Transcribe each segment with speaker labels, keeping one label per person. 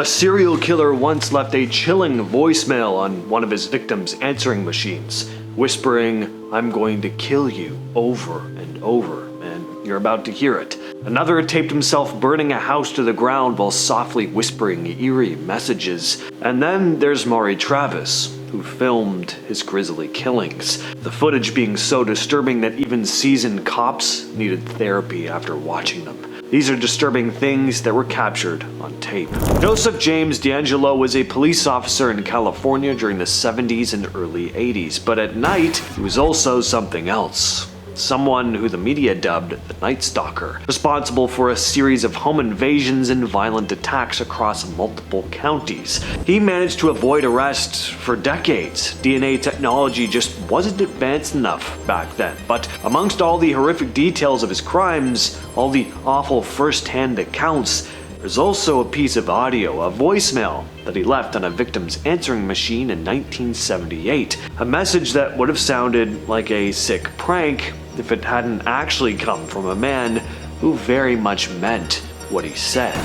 Speaker 1: A serial killer once left a chilling voicemail on one of his victims' answering machines, whispering, "I'm going to kill you," over and over, and you're about to hear it. Another taped himself burning a house to the ground while softly whispering eerie messages. And then there's Maury Travis, who filmed his grisly killings, the footage being so disturbing that even seasoned cops needed therapy after watching them. These are disturbing things that were captured on tape. Joseph James D'Angelo was a police officer in California during the 70s and early 80s, but at night, he was also something else. Someone who the media dubbed the Night Stalker, responsible for a series of home invasions and violent attacks across multiple counties. He managed to avoid arrest for decades. DNA technology just wasn't advanced enough back then, but amongst all the horrific details of his crimes, all the awful first-hand accounts, there's also a piece of audio, a voicemail, that he left on a victim's answering machine in 1978. A message that would have sounded like a sick prank if it hadn't actually come from a man who very much meant what he said.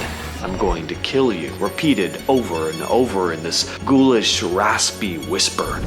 Speaker 1: "I'm going to kill you," repeated over and over in this ghoulish, raspy whisper.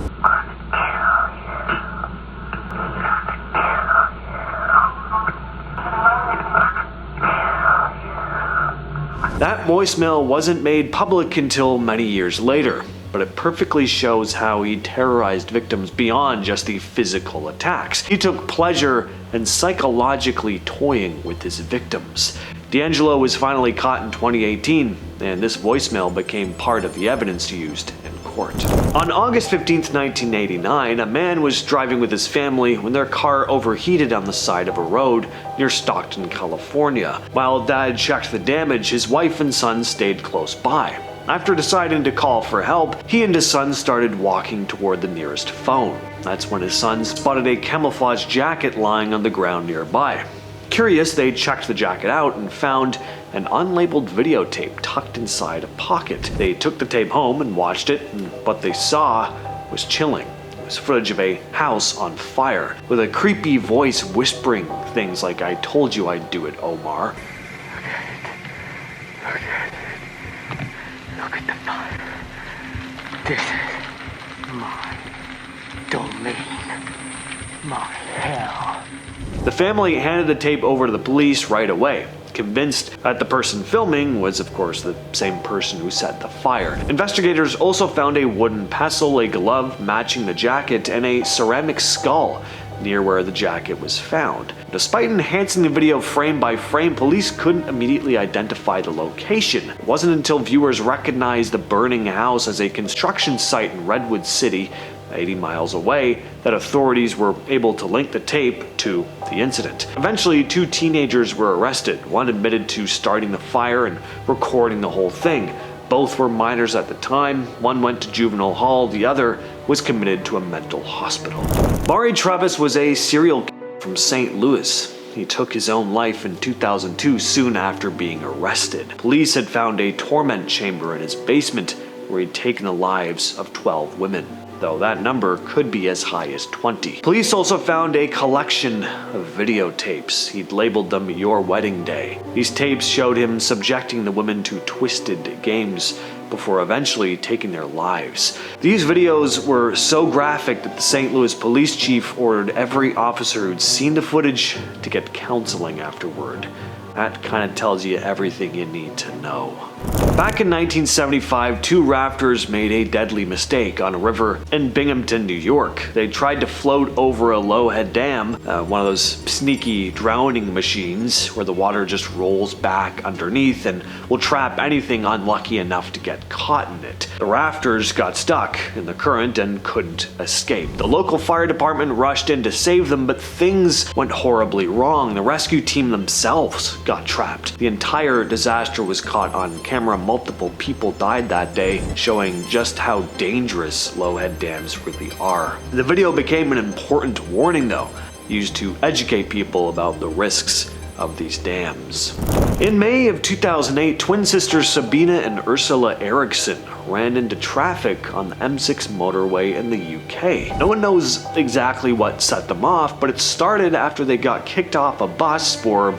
Speaker 1: That voicemail wasn't made public until many years later, but it perfectly shows how he terrorized victims beyond just the physical attacks. He took pleasure in psychologically toying with his victims. D'Angelo was finally caught in 2018, and this voicemail became part of the evidence used in court. On August 15, 1989, a man was driving with his family when their car overheated on the side of a road near Stockton, California. While Dad checked the damage, his wife and son stayed close by. After deciding to call for help, he and his son started walking toward the nearest phone. That's when his son spotted a camouflage jacket lying on the ground nearby. Curious, they checked the jacket out and found an unlabeled videotape tucked inside a pocket. They took the tape home and watched it, and what they saw was chilling. It was footage of a house on fire, with a creepy voice whispering things like, "I told you I'd do it, Omar."
Speaker 2: Look at the fire. This is my domain. My hell.
Speaker 1: The family handed the tape over to the police right away, convinced that the person filming was, of course, the same person who set the fire. Investigators also found a wooden pestle, a glove matching the jacket, and a ceramic skull near where the jacket was found. Despite enhancing the video frame by frame, police couldn't immediately identify the location. It wasn't until viewers recognized the burning house as a construction site in Redwood City, 80 miles away, that authorities were able to link the tape to the incident. Eventually, 2 teenagers were arrested. One admitted to starting the fire and recording the whole thing. Both were minors at the time. One went to juvenile hall, the other was committed to a mental hospital. Maury Travis was a serial killer from St. Louis. He took his own life in 2002 soon after being arrested. Police had found a torment chamber in his basement where he'd taken the lives of 12 women, though that number could be as high as 20. Police also found a collection of videotapes. He'd labeled them "Your Wedding Day." These tapes showed him subjecting the women to twisted games before eventually taking their lives. These videos were so graphic that the St. Louis police chief ordered every officer who'd seen the footage to get counseling afterward. That kind of tells you everything you need to know. Back in 1975, 2 rafters made a deadly mistake on a river in Binghamton, New York. They tried to float over a low-head dam, one of those sneaky drowning machines where the water just rolls back underneath and will trap anything unlucky enough to get caught in it. The rafters got stuck in the current and couldn't escape. The local fire department rushed in to save them, but things went horribly wrong. The rescue team themselves got trapped. The entire disaster was caught on camera. Multiple people died that day, showing just how dangerous low-head dams really are. The video became an important warning, though, used to educate people about the risks of these dams. In May of 2008, twin sisters Sabina and Ursula Eriksson ran into traffic on the M6 motorway in the UK. No one knows exactly what set them off, but it started after they got kicked off a bus for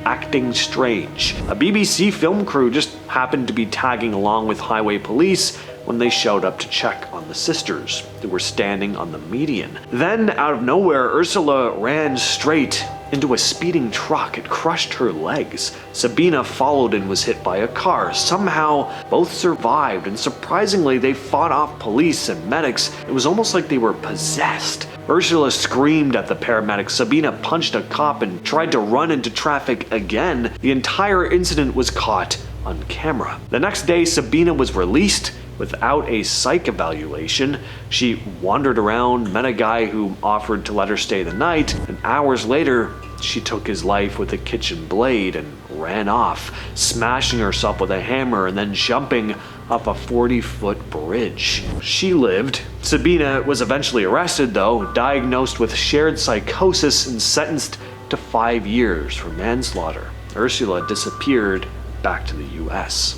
Speaker 1: acting strange. A BBC film crew just happened to be tagging along with highway police when they showed up to check on the sisters, who were standing on the median. Then, out of nowhere, Ursula ran straight into a speeding truck. It crushed her legs. Sabina followed and was hit by a car. Somehow, both survived, and surprisingly, they fought off police and medics. It was almost like they were possessed. Ursula screamed at the paramedics. Sabina punched a cop and tried to run into traffic again. The entire incident was caught on camera. The next day, Sabina was released without a psych evaluation. She wandered around, met a guy who offered to let her stay the night, and hours later, she took his life with a kitchen blade and ran off, smashing herself with a hammer and then jumping off a 40-foot bridge. She lived. Sabina was eventually arrested, though, diagnosed with shared psychosis and sentenced to 5 years for manslaughter. Ursula disappeared back to the US.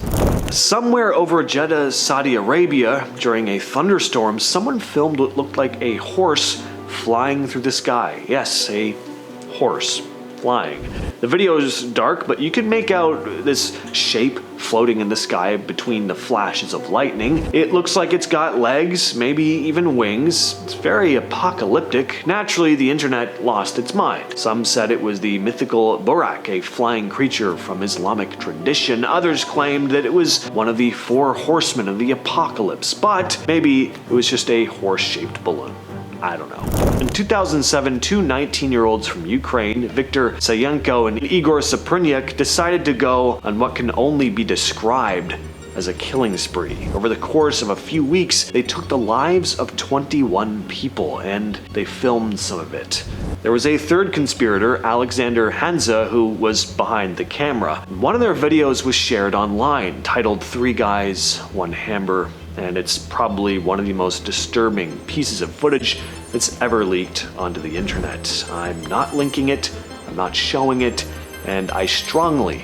Speaker 1: Somewhere over Jeddah, Saudi Arabia, during a thunderstorm, someone filmed what looked like a horse flying through the sky. Yes, a horse flying. The video is dark, but you can make out this shape floating in the sky between the flashes of lightning. It looks like it's got legs, maybe even wings. It's very apocalyptic. Naturally, the internet lost its mind. Some said it was the mythical Burak, a flying creature from Islamic tradition. Others claimed that it was one of the 4 horsemen of the apocalypse, but maybe it was just a horse-shaped balloon. I don't know. In 2007, 2 19-year-olds from Ukraine, Viktor Sayenko and Igor Sapriniuk, decided to go on what can only be described as a killing spree. Over the course of a few weeks, they took the lives of 21 people, and they filmed some of it. There was a third conspirator, Alexander Hanza, who was behind the camera. One of their videos was shared online, titled 3 Guys, 1 Hammer, and it's probably one of the most disturbing pieces of footage that's ever leaked onto the internet. I'm not linking it, I'm not showing it, and I strongly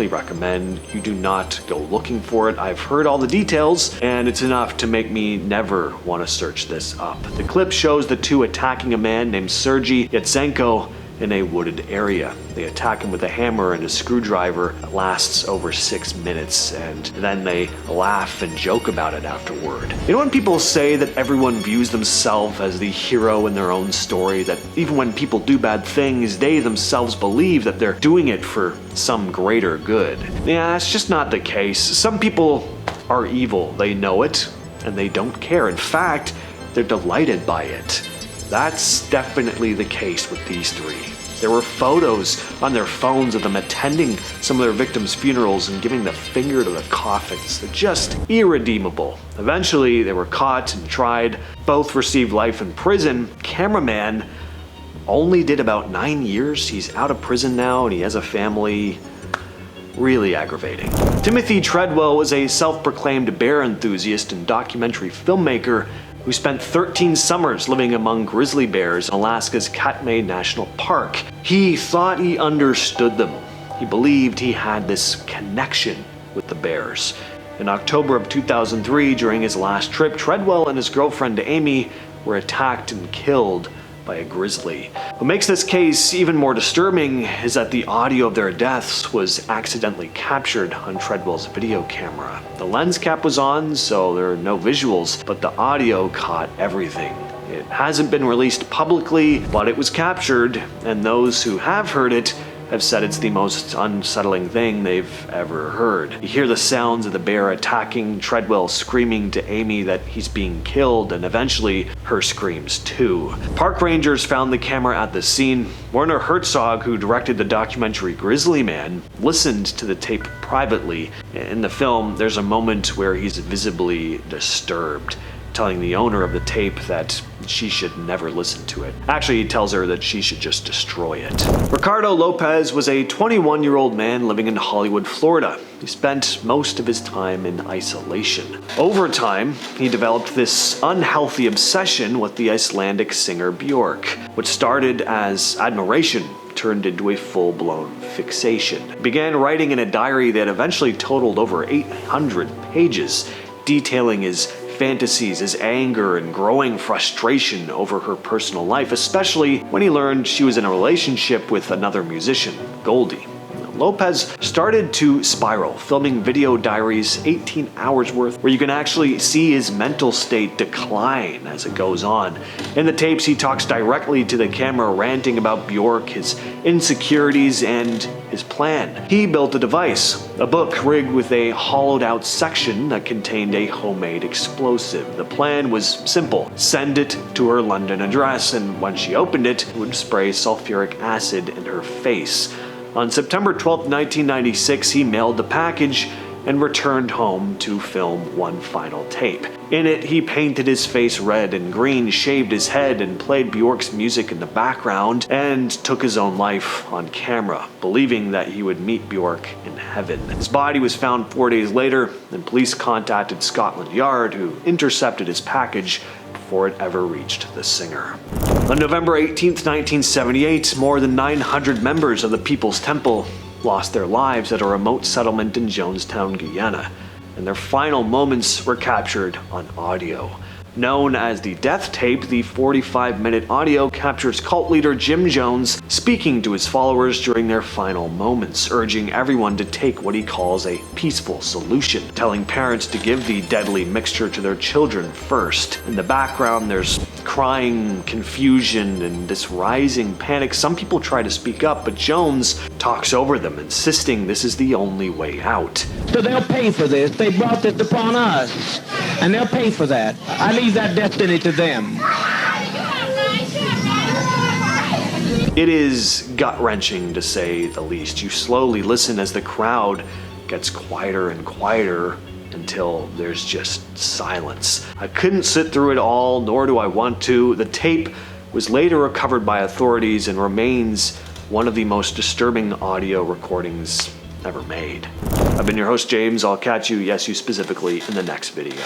Speaker 1: recommend you do not go looking for it. I've heard all the details, and it's enough to make me never want to search this up. The clip shows the 2 attacking a man named Sergei Yatsenko in a wooded area. They attack him with a hammer and a screwdriver that lasts over 6 minutes, and then they laugh and joke about it afterward. You know when people say that everyone views themselves as the hero in their own story, that even when people do bad things, they themselves believe that they're doing it for some greater good? Yeah, that's just not the case. Some people are evil, they know it, and they don't care. In fact, they're delighted by it. That's definitely the case with these 3. There were photos on their phones of them attending some of their victims' funerals and giving the finger to the coffins. They're just irredeemable. Eventually, they were caught and tried. Both received life in prison. Cameraman only did about 9 years. He's out of prison now and he has a family. Really aggravating. Timothy Treadwell was a self-proclaimed bear enthusiast and documentary filmmaker who spent 13 summers living among grizzly bears in Alaska's Katmai National Park. He thought he understood them. He believed he had this connection with the bears. In October of 2003, during his last trip, Treadwell and his girlfriend Amy were attacked and killed by a grizzly. What makes this case even more disturbing is that the audio of their deaths was accidentally captured on Treadwell's video camera. The lens cap was on, so there are no visuals, but the audio caught everything. It hasn't been released publicly, but it was captured, and those who have heard it have said it's the most unsettling thing they've ever heard. You hear the sounds of the bear attacking, Treadwell screaming to Amy that he's being killed, and eventually her screams too. Park rangers found the camera at the scene. Werner Herzog, who directed the documentary Grizzly Man, listened to the tape privately. In the film, there's a moment where he's visibly disturbed, telling the owner of the tape that she should never listen to it. Actually, he tells her that she should just destroy it. Ricardo Lopez was a 21-year-old man living in Hollywood, Florida. He spent most of his time in isolation. Over time, he developed this unhealthy obsession with the Icelandic singer Björk. What started as admiration turned into a full-blown fixation. He began writing in a diary that eventually totaled over 800 pages, detailing his fantasies, his anger, and growing frustration over her personal life, especially when he learned she was in a relationship with another musician, Goldie. Lopez started to spiral, filming video diaries 18 hours worth, where you can actually see his mental state decline as it goes on. In the tapes, he talks directly to the camera, ranting about Bjork, his insecurities, and his plan. He built a device, a book rigged with a hollowed out section that contained a homemade explosive. The plan was simple: send it to her London address, and when she opened it, it would spray sulfuric acid in her face. On September 12, 1996, he mailed the package and returned home to film one final tape. In it, he painted his face red and green, shaved his head, and played Bjork's music in the background, and took his own life on camera, believing that he would meet Bjork in heaven. His body was found 4 days later, and police contacted Scotland Yard, who intercepted his package before it ever reached the singer. On November 18, 1978, more than 900 members of the People's Temple lost their lives at a remote settlement in Jonestown, Guyana, and their final moments were captured on audio. Known as the Death Tape, the 45-minute audio captures cult leader Jim Jones speaking to his followers during their final moments, urging everyone to take what he calls a peaceful solution, telling parents to give the deadly mixture to their children first. In the background, there's crying, confusion, and this rising panic. Some people try to speak up, but Jones talks over them, insisting this is the only way out.
Speaker 3: So they'll pay for this. They brought this upon us, and they'll pay for that. I leave that destiny to them.
Speaker 1: It is gut-wrenching, to say the least. You slowly listen as the crowd gets quieter and quieter until there's just silence. I couldn't sit through it all, nor do I want to. The tape was later recovered by authorities and remains one of the most disturbing audio recordings ever made. I've been your host, James. I'll catch you, yes, you specifically, in the next video.